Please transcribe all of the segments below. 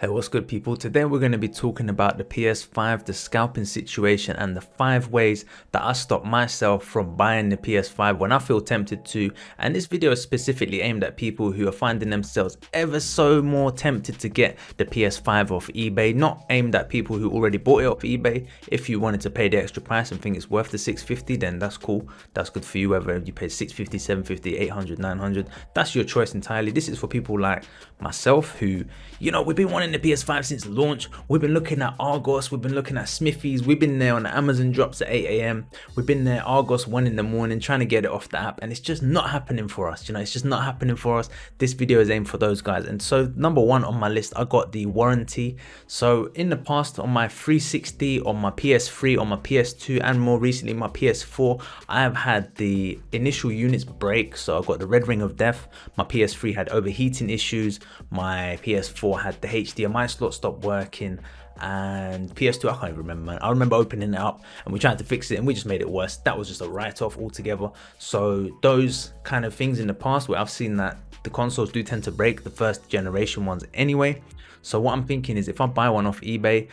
Hey, what's good, people? Today we're going to be talking about the PS5, the scalping situation, and the 5 ways that I stop myself from buying the PS5 when I feel tempted to. And this video is specifically aimed at people who are finding themselves ever so more tempted to get the PS5 off eBay, not aimed at people who already bought it off eBay. If you wanted to pay the extra price and think it's worth the $650, then that's cool. That's good for you, whether you pay $650, $750, $800, $900. That's your choice entirely. This is for people like myself who, we've been wanting the PS5 since launch. We've been looking at Argos, we've been looking at Smithies, we've been there on the Amazon drops at 8 AM. We've been there Argos 1 in the morning trying to get it off the app, and it's just not happening for us. It's just not happening for us. This video is aimed for those guys. And so number one on my list, I got the warranty. So in the past, on my 360, on my PS3, on my PS2, and more recently my PS4, I have had the initial units break. So I got the red ring of death. My PS3 had overheating issues. My PS4 had the HDMI slot stop working, and PS2 I can't even remember, man. I remember opening it up and we tried to fix it and we just made it worse. That was just a write-off altogether. So those kind of things in the past where I've seen that the consoles do tend to break, the first generation ones anyway. So what I'm thinking is, if I buy one off eBay,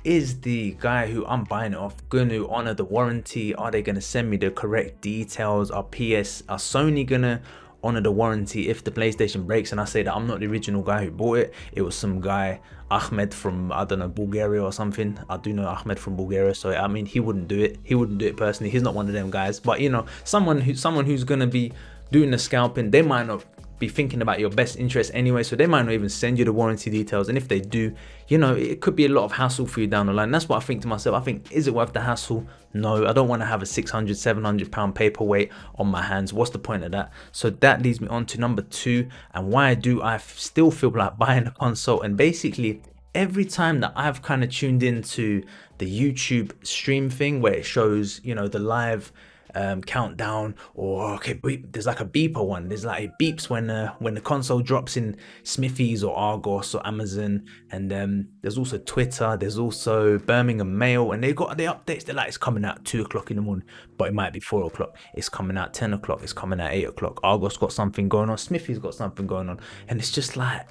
is the guy who I'm buying it off going to honor the warranty? Are they going to send me the correct details? Are Sony gonna honor the warranty if the PlayStation breaks? And I say that I'm not the original guy who bought it. It was some guy, Ahmed from, I don't know, Bulgaria or something. I do know Ahmed from Bulgaria, so I mean, he wouldn't do it. He wouldn't do it personally. He's not one of them guys. But someone who's gonna be doing the scalping, they might not be thinking about your best interest anyway, so they might not even send you the warranty details. And if they do, it could be a lot of hassle for you down the line. That's what I think to myself. I think, is it worth the hassle? No, I don't want to have a 600, 700 pound paperweight on my hands. What's the point of that? So that leads me on to number two, and why do I still feel like buying a console? And basically, every time that I've kind of tuned into the YouTube stream thing where it shows, the live countdown, or there's like a beeper one. There's like, it beeps when the console drops in Smithies or Argos or Amazon. And there's also Twitter, there's also Birmingham Mail, and they got the updates. They're like, it's coming out 2 o'clock in the morning, but it might be 4 o'clock. It's coming out 10 o'clock. It's coming out 8 o'clock. Argos got something going on. Smithies got something going on, and it's just like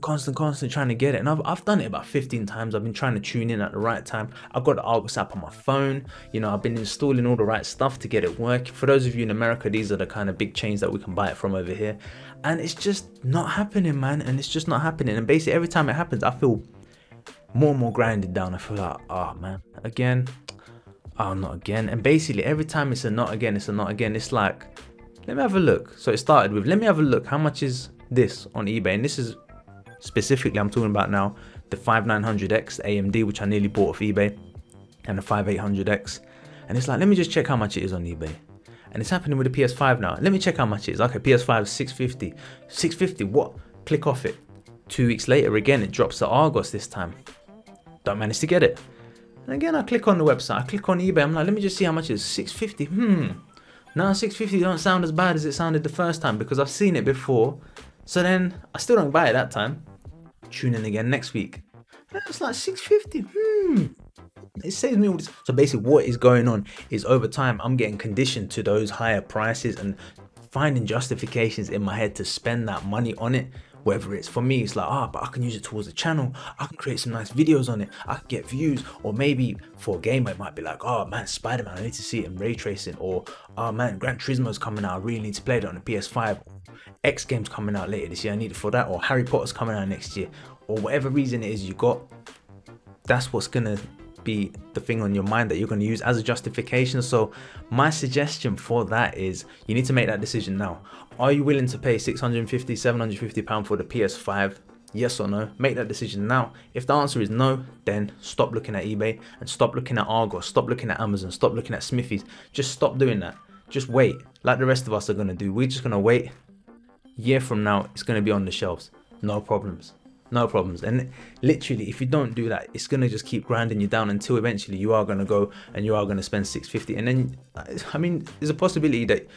constant trying to get it. And I've done it about 15 times. I've been trying to tune in at the right time. I've got the Argos app on my phone. I've been installing all the right stuff to get it working. For those of you in America, these are the kind of big chains that we can buy it from over here. And it's just not happening, man. And it's just not happening. And basically every time it happens, I feel more and more grinded down. I feel like, oh man, again. Oh, not again. And basically every time it's a not again, it's a not again. It's like, let me have a look. So it started with, let me have a look. How much is this on eBay? And this is specifically, I'm talking about now the 5900X AMD, which I nearly bought off eBay, and the 5800X. And it's like, let me just check how much it is on eBay. And it's happening with the PS5 now. Let me check how much it is. Okay, PS5 is 650. 650, what? Click off it. 2 weeks later, again, it drops to Argos this time. Don't manage to get it. And again, I click on the website, I click on eBay. I'm like, let me just see how much it is. 650. Now 650 don't sound as bad as it sounded the first time, because I've seen it before. So then I still don't buy it that time. Tune in again next week. And it's like 650. It saves me all this. So basically what is going on is, over time I'm getting conditioned to those higher prices and finding justifications in my head to spend that money on it. Whether it's, for me, it's like, but I can use it towards the channel. I can create some nice videos on it. I can get views. Or maybe for a gamer, it might be like, oh man, Spider-Man, I need to see it in ray tracing. Or, oh man, Gran Turismo's coming out. I really need to play it on the PS5. X Game's coming out later this year. I need it for that. Or Harry Potter's coming out next year. Or whatever reason it is you got, that's what's going to be the thing on your mind that you're going to use as a justification. So my suggestion for that is, you need to make that decision now. Are you willing to pay 650, 750 pounds for the PS5? Yes or no? Make that decision now. If the answer is no, then stop looking at eBay and stop looking at Argos, stop looking at Amazon, stop looking at Smithies. Just stop doing that. Just wait, like the rest of us are going to do. We're just going to wait. Year from now, it's going to be on the shelves. No problems. No problems. And literally, if you don't do that, it's going to just keep grinding you down until eventually you are going to go and you are going to spend 650. And then, I mean, there's a possibility that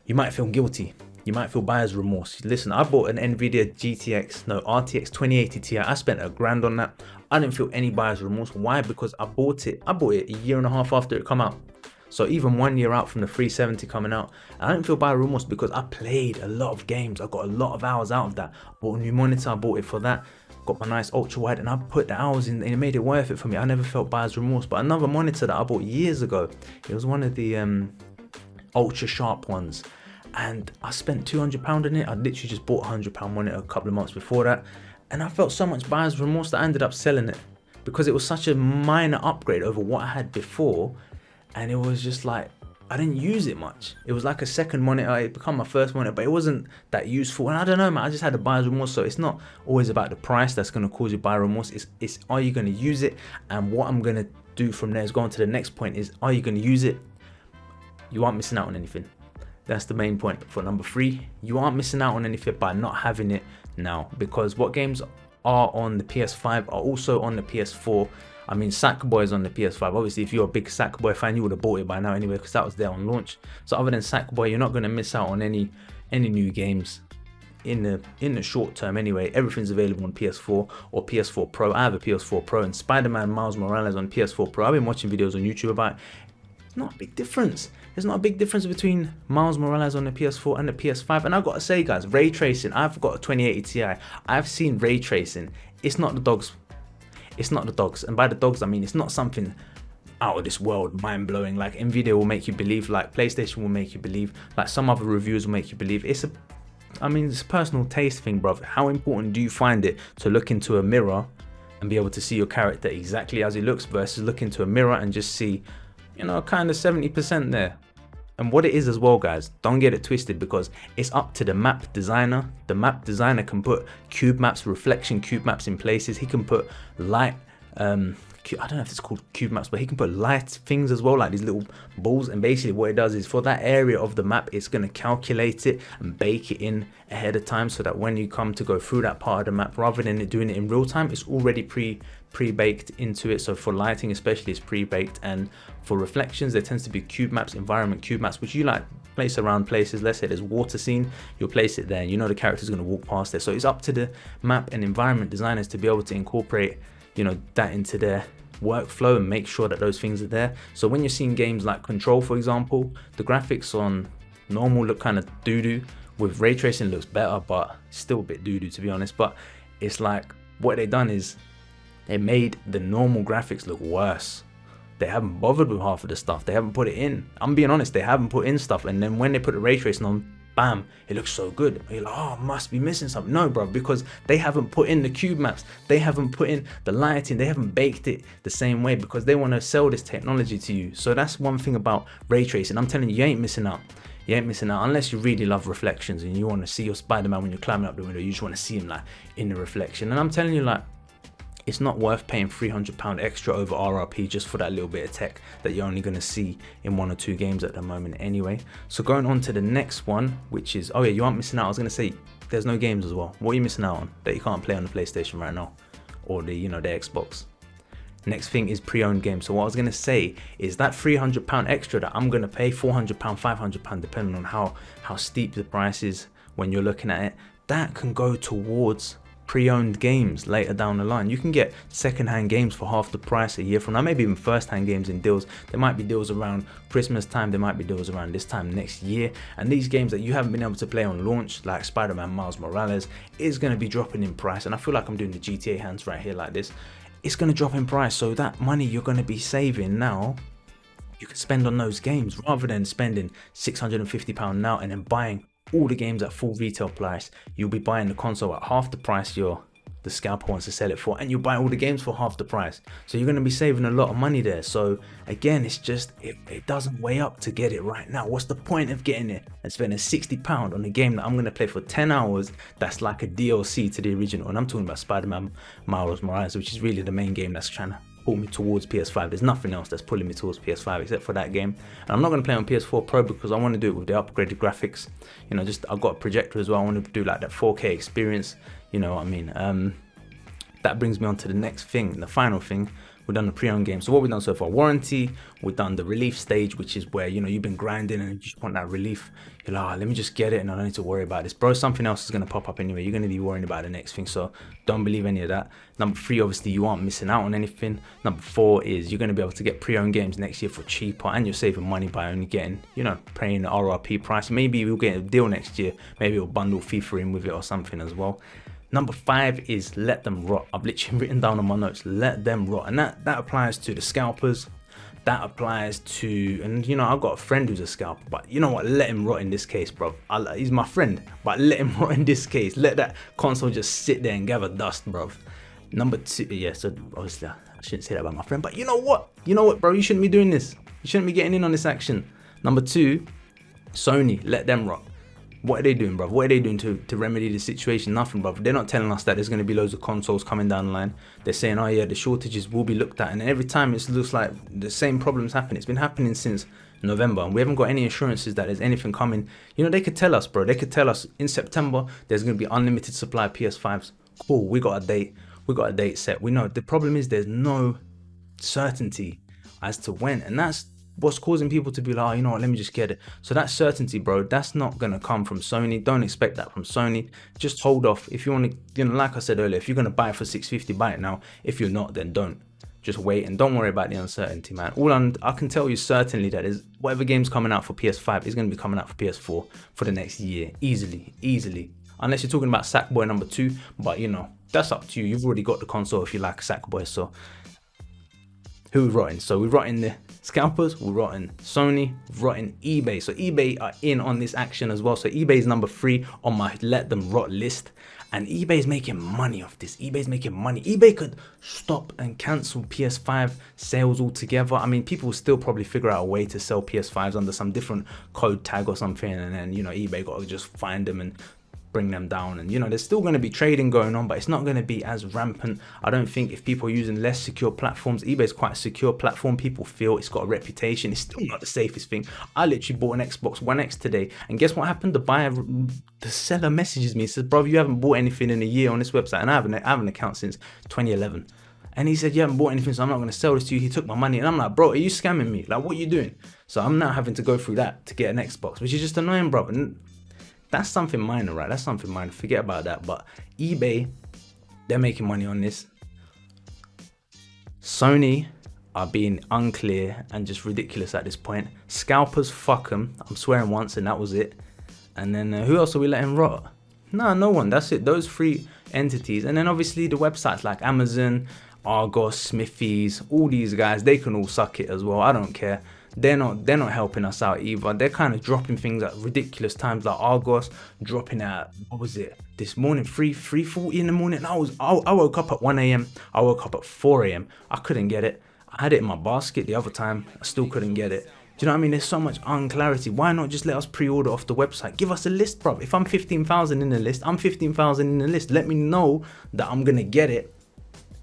you might feel guilty. You might feel buyer's remorse. Listen, I bought an NVIDIA RTX 2080 Ti. I spent $1,000 on that. I didn't feel any buyer's remorse. Why? because I bought it a year and a half after it come out. So even 1 year out from the 370 coming out, I didn't feel buyer's remorse because I played a lot of games. I got a lot of hours out of that. Bought a new monitor, I bought it for that. got my nice ultra wide, and I put the hours in, and it made it worth it for me. I never felt buyer's remorse. But another monitor that I bought years ago, it was one of the ultra sharp ones, and I spent £200 on it. I literally just bought a £100 monitor a couple of months before that, and I felt so much buyer's remorse that I ended up selling it, because it was such a minor upgrade over what I had before, and it was just like, I didn't use it much. It was like a second monitor. It became my first monitor, but it wasn't that useful. And I don't know, man, I just had a buyer's remorse. So it's not always about the price that's going to cause you buyer's remorse. It's are you going to use it? And what I'm going to do from there is go on to the next point is, are you going to use it? You aren't missing out on anything. That's the main point. For number 3, you aren't missing out on anything by not having it now, because what games are on the PS5 are also on the PS4. I mean, Sackboy is on the PS5. Obviously, if you're a big Sackboy fan, you would have bought it by now anyway, because that was there on launch. So other than Sackboy, you're not going to miss out on any new games in the short term anyway. Everything's available on PS4 or PS4 Pro. I have a PS4 Pro, and Spider-Man Miles Morales on PS4 Pro. I've been watching videos on YouTube about it. It's not a big difference. There's not a big difference between Miles Morales on the PS4 and the PS5. And I've got to say, guys, ray tracing. I've got a 2080 Ti. I've seen ray tracing. It's not the dogs. It's not the dogs. And by the dogs, I mean, it's not something out of this world, mind-blowing. Like Nvidia will make you believe, like PlayStation will make you believe, like some other reviews will make you believe. It's a personal taste thing, bruv. How important do you find it to look into a mirror and be able to see your character exactly as he looks, versus look into a mirror and just see, you know, kind of 70% there? And what it is as well, guys, don't get it twisted, because it's up to the map designer. The map designer can put cube maps, reflection cube maps in places. He can put light, I don't know if it's called cube maps, but he can put light things as well, like these little balls. And basically what it does is, for that area of the map, it's going to calculate it and bake it in ahead of time, so that when you come to go through that part of the map, rather than it doing it in real time, it's already pre-baked into it. So for lighting especially, it's pre-baked. And for reflections, there tends to be cube maps, environment cube maps, which you like place around places. Let's say there's water scene, you'll place it there, and you know the character's going to walk past there. So it's up to the map and environment designers to be able to incorporate, you know, that into their workflow and make sure that those things are there. So when you're seeing games like Control, for example, the graphics on normal look kind of doo-doo. With ray tracing looks better, but still a bit doo-doo, to be honest. But it's like, what they done is they made the normal graphics look worse. They haven't bothered with half of the stuff. They haven't put it in. I'm being honest, they haven't put in stuff. And then when they put the ray tracing on, bam, it looks so good. And you're like, oh, must be missing something. No, bro, because they haven't put in the cube maps. They haven't put in the lighting. They haven't baked it the same way, because they want to sell this technology to you. So that's one thing about ray tracing. I'm telling you, you ain't missing out. You ain't missing out, unless you really love reflections and you want to see your Spider-Man when you're climbing up the window. You just want to see him like in the reflection. And I'm telling you, like, it's not worth paying £300 extra over RRP just for that little bit of tech that you're only going to see in 1 or 2 games at the moment anyway. So going on to the next one, which is, oh yeah, you aren't missing out. I was going to say, there's no games as well. What are you missing out on that you can't play on the PlayStation right now, or the, you know, the Xbox? Next thing is pre-owned games. So what I was going to say is that £300 extra that I'm going to pay, £400, £500, depending on how steep the price is when you're looking at it, that can go towards pre-owned games later down the line. You can get second-hand games for half the price a year from now, maybe even first-hand games in deals. There might be deals around Christmas time, there might be deals around this time next year, and these games that you haven't been able to play on launch, like Spider-Man Miles Morales, is going to be dropping in price. And I feel like I'm doing the GTA hands right here like this. It's going to drop in price, so that money you're going to be saving now, you can spend on those games, rather than spending £650 now and then buying all the games at full retail price. You'll be buying the console at half the price the scalper wants to sell it for, and you buy all the games for half the price. So you're going to be saving a lot of money there. So again, it's just, it doesn't weigh up to get it right now. What's the point of getting it and spending £60 on a game that I'm going to play for 10 hours that's like a DLC to the original? And I'm talking about Spider-Man Miles Morales, which is really the main game that's trying to pull me towards PS5. There's nothing else that's pulling me towards PS5 except for that game. And I'm not going to play on PS4 Pro because I want to do it with the upgraded graphics. You know, just I've got a projector as well. I want to do like that 4K experience. You know what I mean? That brings me on to the next thing, the final thing. We've done the pre-owned game. So what we've done so far: warranty. We've done the relief stage, which is where, you know, you've been grinding and you just want that relief. You're like, oh, let me just get it and I don't need to worry about this. Bro, something else is going to pop up anyway. You're going to be worrying about the next thing. So don't believe any of that. Number 3, obviously, you aren't missing out on anything. Number 4 is you're going to be able to get pre-owned games next year for cheaper, and you're saving money by only getting, you know, paying the RRP price. Maybe you'll get a deal next year. Maybe you'll bundle FIFA in with it or something as well. Number 5 is let them rot. I've literally written down on my notes, let them rot. And that applies to the scalpers. That applies to, and you know, I've got a friend who's a scalper, but you know what, let him rot in this case, bro. He's my friend, but let him rot in this case. Let that console just sit there and gather dust, bro. Number 2, yeah, so obviously I shouldn't say that about my friend, but you know what, bro, you shouldn't be doing this. You shouldn't be getting in on this action. Number 2, Sony, let them rot. What are they doing, bro? What are they doing to remedy the situation? Nothing, bro. They're not telling us that there's going to be loads of consoles coming down the line. They're saying, oh yeah, the shortages will be looked at. And every time it looks like the same problems happen. It's been happening since November, and we haven't got any assurances that there's anything coming. You know, they could tell us, bro. They could tell us in September there's going to be unlimited supply of PS5s. Cool, we got a date. We got a date set. We know. The problem is there's no certainty as to when, and that's what's causing people to be like, oh, you know what, let me just get it. So that certainty, bro, that's not gonna come from Sony. Don't expect that from Sony. Just hold off. If you want to, you know, like I said earlier, if you're gonna buy it for $650, buy it now. If you're not, then don't. Just wait and don't worry about the uncertainty, man. All I can tell you certainly that is whatever game's coming out for PS5 is gonna be coming out for PS4 for the next year, easily. Unless you're talking about Sackboy number 2, but you know, that's up to you. You've already got the console if you like Sackboy. So who we rotting? So we're rotting the scalpers, we're rotting Sony, we're rotting eBay. So eBay are in on this action as well. So eBay is number 3 on my let them rot list. And eBay is making money off this. eBay's making money. eBay could stop and cancel PS5 sales altogether. I mean, people will still probably figure out a way to sell PS5s under some different code tag or something. And then, you know, eBay got to just find them and bring them down. And you know, there's still going to be trading going on, but it's not going to be as rampant. I don't think if people are using less secure platforms. eBay is quite a secure platform. People feel it's got a reputation. It's still not the safest thing. I literally bought an Xbox One X today, and guess what happened? The seller messages me, says, bro, you haven't bought anything in a year on this website, and I have an account since 2011. And he said, you haven't bought anything, so I'm not going to sell this to you. He took my money. And I'm like, bro, are you scamming me? Like, what are you doing? So I'm now having to go through that to get an Xbox, which is just annoying, bro. And that's something minor, right? That's something minor. Forget about that. But eBay, they're making money on this. Sony are being unclear and just ridiculous at this point. Scalpers, fuck them. I'm swearing once and that was it. And then who else are we letting rot? No one. That's it. Those 3 entities. And then obviously the websites like Amazon, Argos, Smithies, all these guys, they can all suck it as well. I don't care. They're not helping us out either. They're kind of dropping things at ridiculous times, like Argos dropping at, what was it, this morning, 3:40 in the morning. I woke up at 1 a.m. I woke up at 4 a.m. I couldn't get it. I had it in my basket the other time. I still couldn't get it. Do you know what I mean? There's so much unclarity. Why not just let us pre-order off the website? Give us a list, bro. If I'm 15,000 in the list, I'm 15,000 in the list. Let me know that I'm going to get it.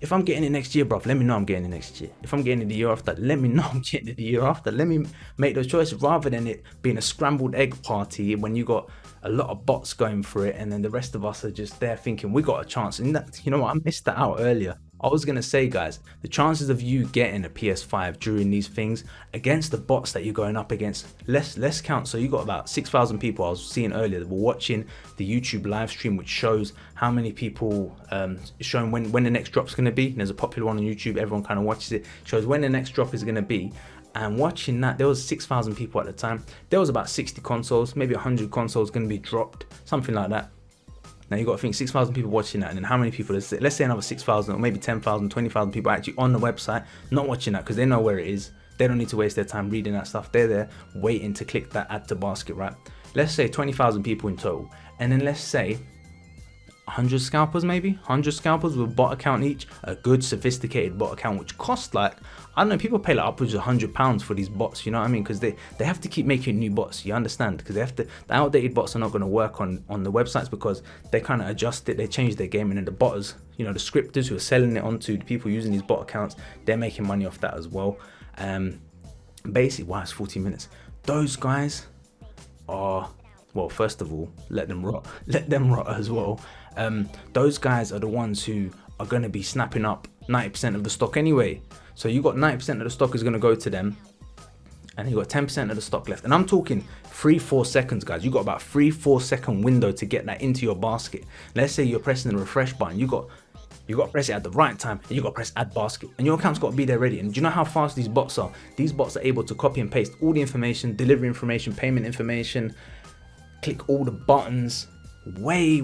If I'm getting it next year, bro, let me know I'm getting it next year. If I'm getting it the year after, let me know I'm getting it the year after. Let me make those choices rather than it being a scrambled egg party when you got a lot of bots going for it and then the rest of us are just there thinking we got a chance. And that, you know what, I missed that out earlier. I was going to say, guys, the chances of you getting a PS5 during these things against the bots that you're going up against, let's count. So you got about 6,000 people I was seeing earlier that were watching the YouTube live stream, which shows how many people, showing when the next drop's going to be. There's a popular one on YouTube, everyone kind of watches it, shows when the next drop is going to be. And watching that, there was 6,000 people at the time. There was about 60 consoles, maybe 100 consoles going to be dropped, something like that. Now you got to think 6,000 people watching that, and then how many people, let's say another 6,000 or maybe 10,000, 20,000 people actually on the website not watching that because they know where it is. They don't need to waste their time reading that stuff. They're there waiting to click that add to basket, right? Let's say 20,000 people in total, and then let's say 100 scalpers, maybe 100 scalpers with bot account each, a good sophisticated bot account, which costs like, I don't know, people pay like upwards of £100 for these bots, you know what I mean? Because they have to keep making new bots, you understand? Because they have to, the outdated bots are not going to work on the websites because they kind of adjust it, they change their game, and then the botters, you know, the scripters who are selling it onto the people using these bot accounts, they're making money off that as well. Basically, wow, it's 40 minutes. Those guys are, well, first of all, let them rot as well. Those guys are the ones who are going to be snapping up 90% of the stock anyway. So you got 90% of the stock is going to go to them, and you got 10% of the stock left. And I'm talking 3-4 seconds, guys. You got about 3-4 second window to get that into your basket. Let's say you're pressing the refresh button. You got to press it at the right time, and you got to press add basket, and your account's got to be there ready. And do you know how fast these bots are? These bots are able to copy and paste all the information, delivery information, payment information, click all the buttons, way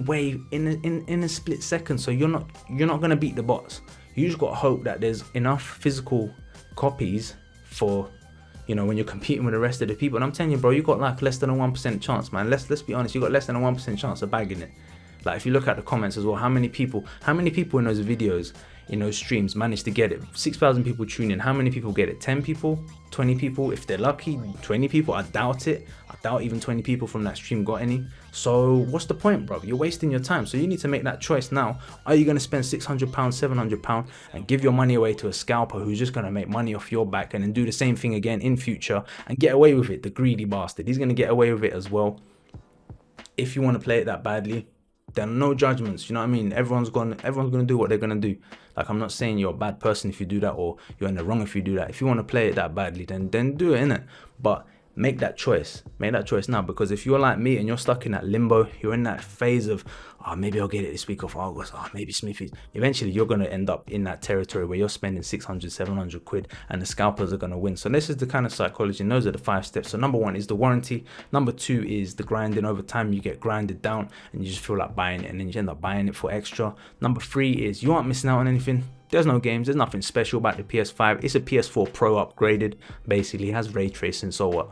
in a split second. So you're not gonna beat the bots. You just got to hope that there's enough physical copies for, you know, when you're competing with the rest of the people. And I'm telling you, bro, you got like less than a 1% chance, man. Let's be honest, you got less than a 1% chance of bagging it. Like, if you look at the comments as well, how many people in those videos, in those streams, managed to get it? 6,000 people tune in. How many people get it? 10 people, 20 people, if they're lucky. 20 people, I doubt it. I doubt even 20 people from that stream got any. So what's the point, bro? You're wasting your time. So you need to make that choice now. Are you going to spend £600, £700 and give your money away to a scalper who's just going to make money off your back and then do the same thing again in future and get away with it? The greedy bastard, he's going to get away with it as well. If you want to play it that badly, then no judgments, you know what I mean? Everyone's gonna do what they're gonna do. Like, I'm not saying you're a bad person if you do that, or you're in the wrong if you do that. If you want to play it that badly, then do it, innit? But make that choice now, because if you're like me and you're stuck in that limbo, you're in that phase of, oh, maybe I'll get it this week of August, oh, maybe Smithy, eventually you're going to end up in that territory where you're spending 600, 700 quid and the scalpers are going to win. So this is the kind of psychology, and those are the 5 steps. So number 1 is the warranty. Number 2 is the grinding. Over time you get grinded down and you just feel like buying it, and then you end up buying it for extra. Number 3 is you aren't missing out on anything. There's no games, there's nothing special about the PS5. It's a PS4 Pro upgraded, basically. It has ray tracing, so what?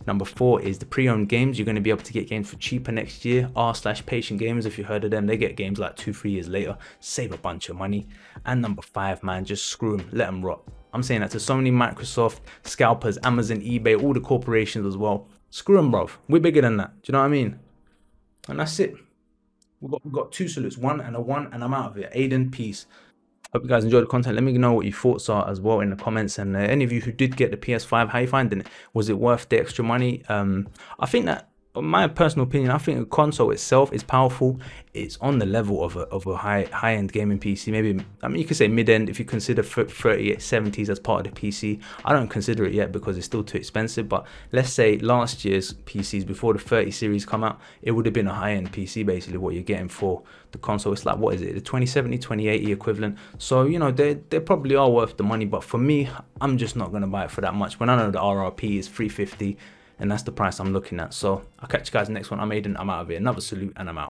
Number 4 is the pre-owned games. You're going to be able to get games for cheaper next year. r/patient gamers, if you heard of them, they get games like 2-3 years later. Save a bunch of money. And number 5, man, just screw them, let them rot. I'm saying that to so many Microsoft, scalpers, Amazon, eBay, all the corporations as well. Screw them, bro. We're bigger than that. Do you know what I mean? And that's it. We've got 2 salutes, 1 and a 1, and I'm out of it. Aiden, peace. Hope you guys enjoyed the content. Let me know what your thoughts are as well in the comments. And any of you who did get the PS5, how you finding it? Was it worth the extra money? I think that, in my personal opinion, I think the console itself is powerful. It's on the level of a high-end gaming PC. Maybe, I mean, you could say mid-end if you consider 3070s as part of the PC. I don't consider it yet because it's still too expensive. But let's say last year's PCs, before the 30 series come out, it would have been a high-end PC, basically, what you're getting for the console. It's like, what is it, the 2070, 2080 equivalent? So, you know, they probably are worth the money. But for me, I'm just not going to buy it for that much when I know the RRP is 350. And that's the price I'm looking at. So I'll catch you guys in the next one. I'm Aiden, I'm out of here. Another salute and I'm out.